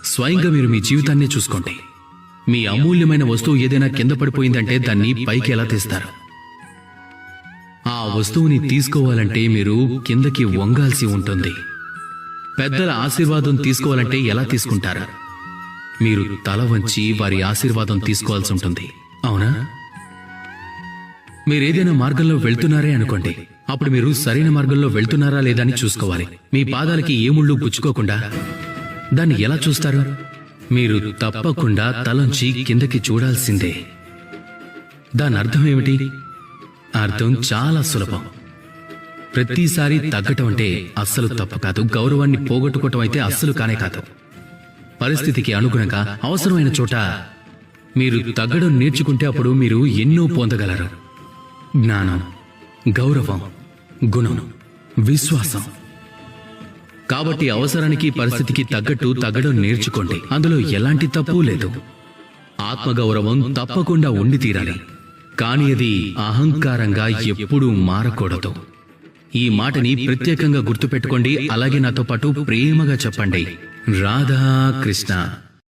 స్వయంగా మీరు మీ జీవితాన్నే చూసుకోండి. మీ అమూల్యమైన వస్తువు ఏదైనా కింద పడిపోయిందంటే దాన్ని పైకి ఎలా తీస్తారు? ఆ వస్తువుని తీసుకోవాలంటే మీరు కిందకి వంగాల్సి ఉంటుంది. పెద్దల ఆశీర్వాదం తీసుకోవాలంటే ఎలా తీసుకుంటారు? మీరు తల వంచి వారి ఆశీర్వాదం తీసుకోవాల్సి ఉంటుంది, అవునా? మీరేదైనా మార్గంలో వెళ్తున్నారే అనుకోండి, అప్పుడు మీరు సరైన మార్గంలో వెళ్తున్నారా లేదా అని చూసుకోవాలి. మీ పాదాలకి ఏ ముళ్ళు గుచ్చుకోకుండా దాన్ని ఎలా చూస్తారు? మీరు తప్పకుండా తలంచి కిందకి చూడాల్సిందే. దాని అర్థం ఏమిటి? అర్థం చాలా సులభం. ప్రతిసారి తగ్గటం అంటే అస్సలు తప్పు కాదు. గౌరవాన్ని పోగొట్టుకోవటం అయితే అస్సలు కానే కాదు. పరిస్థితికి అనుగుణంగా అవసరమైన చోట మీరు తగ్గడం నేర్చుకుంటే అప్పుడు మీరు ఎన్నో పొందగలరు. జ్ఞానం, గౌరవం, గుణం, విశ్వాసం. కాబట్టి అవసరానికి పరిస్థితికి తగ్గట్టు తగ్గడం నేర్చుకోండి. అందులో ఎలాంటి తప్పు లేదు. ఆత్మగౌరవం తప్పకుండా ఉండి తీరాలి, కానీ అది అహంకారంగా ఎప్పుడూ మారకూడదు. ఈ మాటని ప్రత్యేకంగా గుర్తుపెట్టుకోండి. అలాగే నాతో పాటు ప్రేమగా చెప్పండి, రాధా కృష్ణ.